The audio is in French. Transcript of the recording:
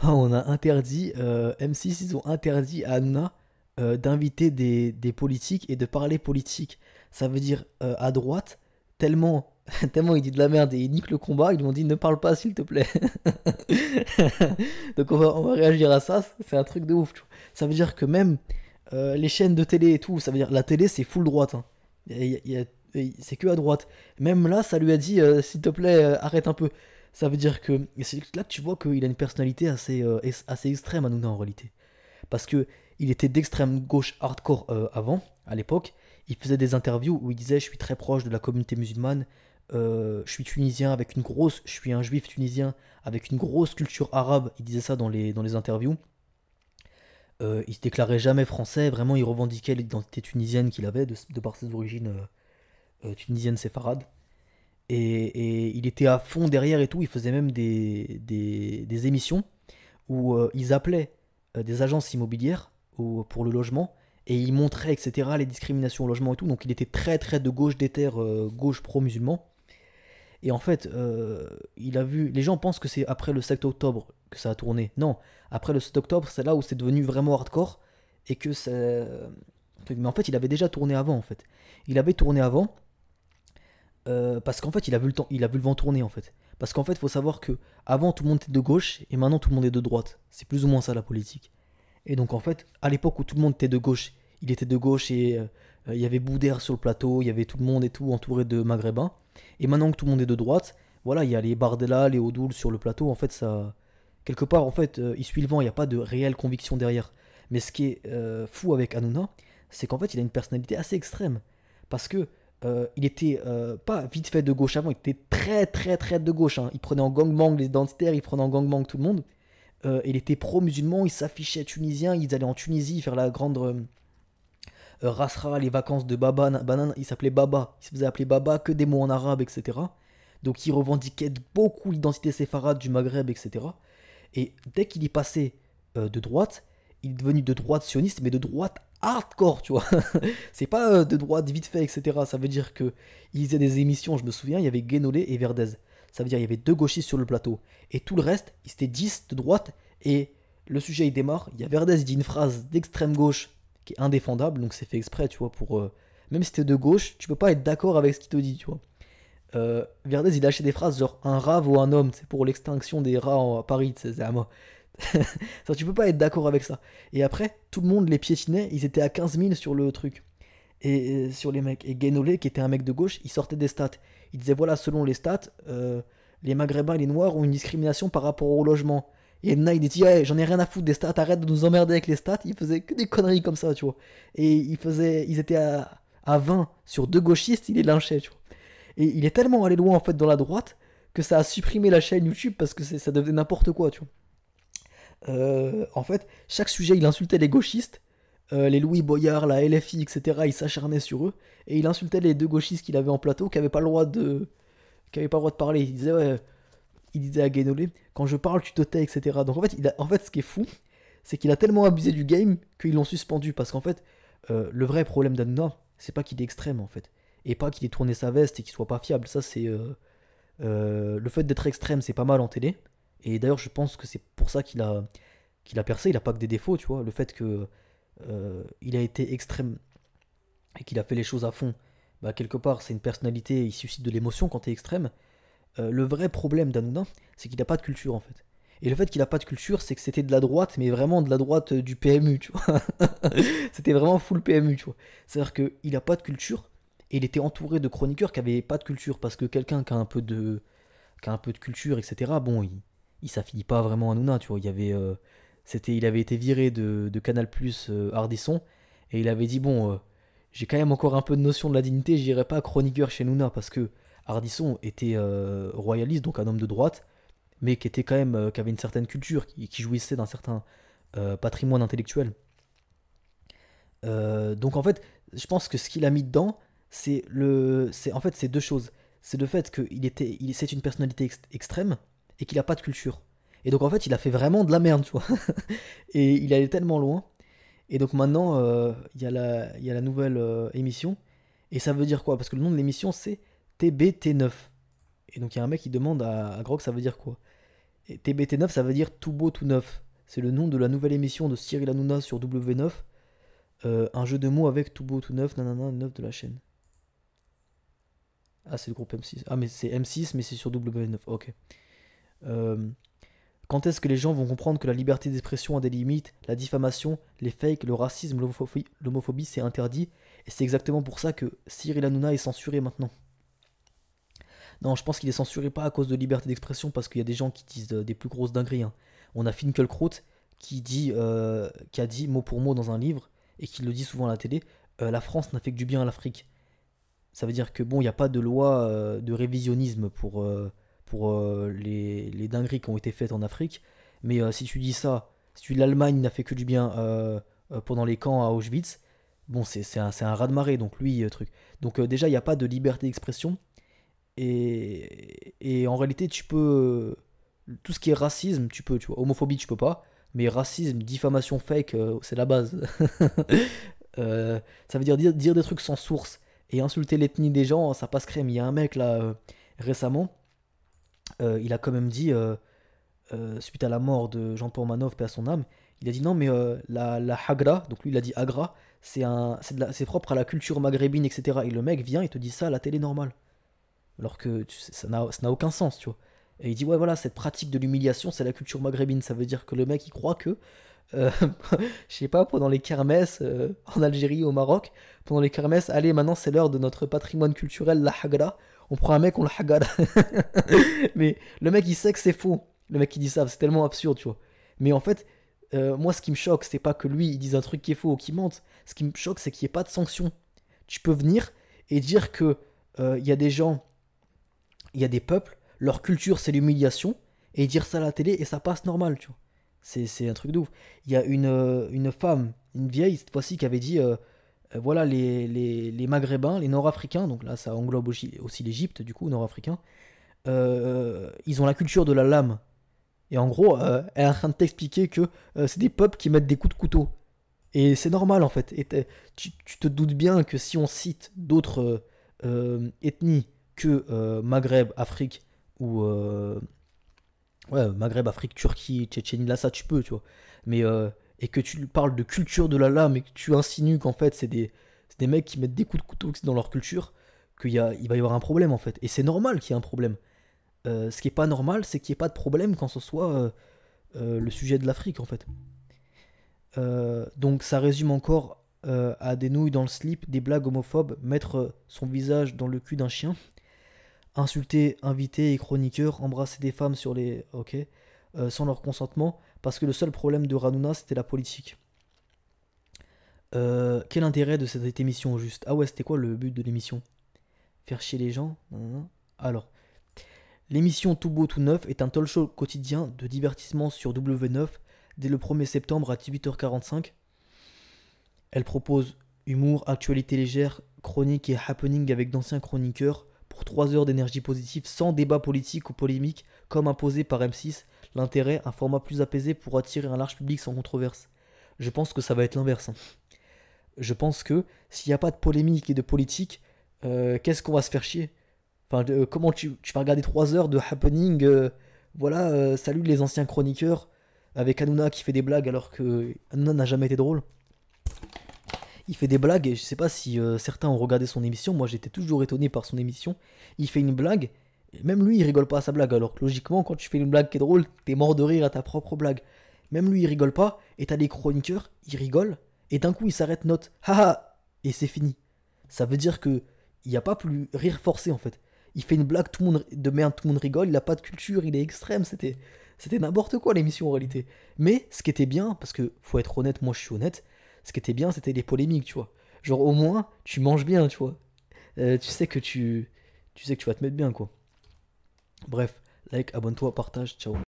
Ah, on a interdit, M6, ils ont interdit à Hanouna d'inviter des politiques et de parler politique. Ça veut dire à droite, tellement, tellement il dit de la merde et il nique le combat, ils lui ont dit ne parle pas s'il te plaît. Donc on va réagir à ça, c'est un truc de ouf. Tu vois. Ça veut dire que même les chaînes de télé et tout, ça veut dire la télé c'est full droite. Hein. C'est que à droite. Même là, ça lui a dit s'il te plaît, arrête un peu. Ça veut dire que. Et c'est là que tu vois qu'il a une personnalité assez extrême, Hanouna, en réalité. Parce que il était d'extrême gauche hardcore avant, à l'époque. Il faisait des interviews où il disait je suis très proche de la communauté musulmane, je suis tunisien avec une grosse. Je suis un juif tunisien avec une grosse culture arabe. Il disait ça dans les interviews. Il se déclarait jamais français, vraiment il revendiquait l'identité tunisienne qu'il avait de par ses origines tunisiennes séfarades. Et il était à fond derrière et tout. Il faisait même des émissions où ils appelaient des agences immobilières pour le logement et ils montraient, etc., les discriminations au logement et tout. Donc il était très très de gauche déter, gauche pro-musulman. Et en fait, il a vu. Les gens pensent que c'est après le 7 octobre que ça a tourné. Non, après le 7 octobre, c'est là où c'est devenu vraiment hardcore et que c'est. Mais en fait, il avait déjà tourné avant, en fait. Il avait tourné avant parce qu'en fait, il a vu le temps, il a vu le vent tourner en fait. Parce qu'en fait, il faut savoir que avant tout le monde était de gauche et maintenant tout le monde est de droite. C'est plus ou moins ça la politique. Et donc en fait, à l'époque où tout le monde était de gauche, il était de gauche et il y avait Boudère sur le plateau, il y avait tout le monde et tout entouré de maghrébins. Et maintenant que tout le monde est de droite, voilà, il y a les Bardella, les Odoul sur le plateau. En fait, ça, quelque part, en fait, il suit le vent. Il n'y a pas de réelle conviction derrière. Mais ce qui est fou avec Hanouna, c'est qu'en fait, il a une personnalité assez extrême. Parce que il était pas vite fait de gauche avant, il était très très très de gauche. Hein. Il prenait en gangbang les identitaires, il prenait en gangbang tout le monde. Il était pro-musulman, il s'affichait tunisien, ils allaient en Tunisie faire la grande Rasra, les vacances de Baba, Banane, il s'appelait Baba, il se faisait appeler Baba, que des mots en arabe, etc. Donc il revendiquait beaucoup l'identité séfarade du Maghreb, etc. Et dès qu'il y passait de droite, il est devenu de droite sioniste, mais de droite hardcore, tu vois. C'est pas de droite vite fait, etc. Ça veut dire que il faisait des émissions, je me souviens, il y avait Guénolé et Verdez. Ça veut dire qu'il y avait deux gauchistes sur le plateau. Et tout le reste, ils étaient 10 de droite. Et le sujet, il démarre. Il y a Verdez, il dit une phrase d'extrême gauche qui est indéfendable. Donc c'est fait exprès, tu vois, pour... même si t'es de gauche, tu peux pas être d'accord avec ce qu'il te dit, tu vois. Verdez, il lâchait des phrases genre un rat vaut un homme, c'est pour l'extinction des rats à Paris, c'est à moi. Ça, tu peux pas être d'accord avec ça. Et après, tout le monde les piétinait, ils étaient à 15 000 sur le truc. Et sur les mecs. Et Guénolé, qui était un mec de gauche, il sortait des stats. Il disait voilà, selon les stats, les maghrébins et les noirs ont une discrimination par rapport au logement. Et Nna, il dit ouais, j'en ai rien à foutre des stats, arrête de nous emmerder avec les stats. Il faisait que des conneries comme ça, tu vois. Et ils étaient à 20 sur deux gauchistes, il les lynchait, tu vois. Et il est tellement allé loin en fait dans la droite que ça a supprimé la chaîne YouTube parce que ça devenait n'importe quoi, tu vois. En fait, chaque sujet, il insultait les gauchistes, les Louis Boyard, la LFI, etc. Il s'acharnait sur eux et il insultait les deux gauchistes qu'il avait en plateau qui avaient pas le droit de parler. Il disait ouais, il disait à Guénolé, quand je parle, tu te tais, etc. Donc en fait, ce qui est fou, c'est qu'il a tellement abusé du game qu'ils l'ont suspendu parce qu'en fait, le vrai problème d'Hanouna, c'est pas qu'il est extrême en fait, et pas qu'il ait tourné sa veste et qu'il soit pas fiable. Ça, c'est le fait d'être extrême, c'est pas mal en télé. Et d'ailleurs, je pense que c'est pour ça qu'il a percé. Il a pas que des défauts, tu vois. Le fait que il a été extrême et qu'il a fait les choses à fond, bah quelque part, c'est une personnalité. Il suscite de l'émotion quand t'es extrême. Le vrai problème d'Hanouna, c'est qu'il a pas de culture en fait. Et le fait qu'il a pas de culture, c'est que c'était de la droite, mais vraiment de la droite du PMU, tu vois. C'était vraiment full PMU, tu vois. C'est-à-dire qu'il a pas de culture et il était entouré de chroniqueurs qui avaient pas de culture parce que quelqu'un qui a un peu de culture, etc. Bon, il s'affilie pas vraiment à Nouna, tu vois. Il avait été viré de Canal Plus Ardisson et il avait dit bon, j'ai quand même encore un peu de notion de la dignité, j'irai pas chroniqueur chez Nouna parce que Ardisson était royaliste, donc un homme de droite, mais qui était quand même, qui avait une certaine culture, qui jouissait d'un certain patrimoine intellectuel. Donc en fait, je pense que ce qu'il a mis dedans, c'est en fait c'est deux choses. C'est le fait c'est une personnalité extrême et qu'il a pas de culture. Et donc en fait, il a fait vraiment de la merde, tu vois. Et il allait tellement loin. Et donc maintenant, il y a la nouvelle émission. Et ça veut dire quoi? Parce que le nom de l'émission c'est TBT9. Et donc il y a un mec qui demande à Grog ça veut dire quoi? Et TBT9, ça veut dire tout beau, tout neuf. C'est le nom de la nouvelle émission de Cyril Hanouna sur W9. Un jeu de mots avec tout beau, tout neuf, nanana, neuf de la chaîne. Ah, c'est le groupe M6. Ah, mais c'est M6, mais c'est sur W9. Ok. Euh, Quand est-ce que les gens vont comprendre que la liberté d'expression a des limites, la diffamation, les fakes, le racisme, l'homophobie, c'est interdit. Et c'est exactement pour ça que Cyril Hanouna est censuré maintenant. Non, je pense qu'il est censuré pas à cause de liberté d'expression, parce qu'il y a des gens qui disent des plus grosses dingueries, hein. On a Finkelkraut qui a dit mot pour mot dans un livre, et qui le dit souvent à la télé, la France n'a fait que du bien à l'Afrique. Ça veut dire que bon, il n'y a pas de loi de révisionnisme pour les dingueries qui ont été faites en Afrique. Mais si tu dis ça, si tu dis l'Allemagne n'a fait que du bien pendant les camps à Auschwitz, bon, c'est un raz-de-marée, donc lui, truc. Donc déjà, il n'y a pas de liberté d'expression. Et en réalité, tu peux. Tout ce qui est racisme, tu peux, tu vois. Homophobie, tu peux pas. Mais racisme, diffamation fake, c'est la base. Ça veut dire des trucs sans source et insulter l'ethnie des gens, ça passe crème. Il y a un mec là, récemment, il a quand même dit, suite à la mort de Jean-Paul Manov, paix à son âme, il a dit non, mais la Hagra, donc lui il a dit Agra, c'est propre à la culture maghrébine, etc. Et le mec vient et te dit ça à la télé normale. Alors que ça n'a aucun sens, tu vois. Et il dit, ouais, voilà, cette pratique de l'humiliation, c'est la culture maghrébine. Ça veut dire que le mec, il croit que, euh, je sais pas, pendant les kermesses en Algérie, au Maroc, pendant les kermesses, allez, maintenant c'est l'heure de notre patrimoine culturel, la hagra. On prend un mec, on le hagara. Mais le mec, il sait que c'est faux. Le mec qui dit ça, c'est tellement absurde, tu vois. Mais en fait, moi, ce qui me choque, c'est pas que lui, il dise un truc qui est faux ou qu'il mente. Ce qui me choque, c'est qu'il n'y ait pas de sanction. Tu peux venir et dire que il y a des gens, il y a des peuples, leur culture c'est l'humiliation, et dire ça à la télé et ça passe normal, tu vois. C'est un truc de ouf. Il y a une femme, une vieille cette fois-ci, qui avait dit voilà, les Maghrébins, les Nord-Africains, donc là ça englobe aussi l'Égypte, du coup, Nord-Africains, ils ont la culture de la lame. Et en gros, elle est en train de t'expliquer que c'est des peuples qui mettent des coups de couteau. Et c'est normal en fait. Et tu te doutes bien que si on cite d'autres ethnies que Maghreb, Afrique, ou ouais, Maghreb, Afrique, Turquie, Tchétchénie, là ça tu peux, tu vois. Mais et que tu parles de culture de la lame et que tu insinues qu'en fait c'est des mecs qui mettent des coups de couteau dans leur culture, il va y avoir un problème en fait. Et c'est normal qu'il y ait un problème. Ce qui est pas normal, c'est qu'il n'y ait pas de problème quand ce soit le sujet de l'Afrique en fait. Donc ça résume encore à des nouilles dans le slip, des blagues homophobes, mettre son visage dans le cul d'un chien, insulter invités et chroniqueurs, embrasser des femmes sur les... Ok. Sans leur consentement, parce que le seul problème de Hanouna c'était la politique. Quel intérêt de cette émission au juste? Ah ouais, c'était quoi le but de l'émission? Faire chier les gens? Nanana. Alors, l'émission Tout Beau Tout Neuf est un talk show quotidien de divertissement sur W9 dès le 1er septembre à 18h45. Elle propose humour, actualité légère, chronique et happening avec d'anciens chroniqueurs pour 3 heures d'énergie positive sans débat politique ou polémique comme imposé par M6. L'intérêt, un format plus apaisé pour attirer un large public sans controverse. Je pense que ça va être l'inverse, hein. Je pense que s'il n'y a pas de polémique et de politique, qu'est-ce qu'on va se faire chier? Enfin, comment tu vas regarder 3 heures de happening, voilà, salut les anciens chroniqueurs, avec Hanouna qui fait des blagues alors que Hanouna n'a jamais été drôle. Il fait des blagues et je sais pas si certains ont regardé son émission, moi j'étais toujours étonné par son émission. Il fait une blague, et même lui il rigole pas à sa blague, alors que logiquement quand tu fais une blague qui est drôle, t'es mort de rire à ta propre blague. Même lui il rigole pas, et t'as les chroniqueurs, ils rigolent, et d'un coup ils s'arrêtent note, haha, et c'est fini. Ça veut dire que il n'y a pas plus rire forcé en fait. Il fait une blague, tout le monde de merde, tout le monde rigole, il a pas de culture, il est extrême, c'était n'importe quoi l'émission en réalité. Mais ce qui était bien, parce que faut être honnête, moi je suis honnête, ce qui était bien c'était les polémiques, tu vois. Genre au moins tu manges bien, tu vois. Tu sais que tu vas te mettre bien quoi. Bref, like, abonne-toi, partage, ciao.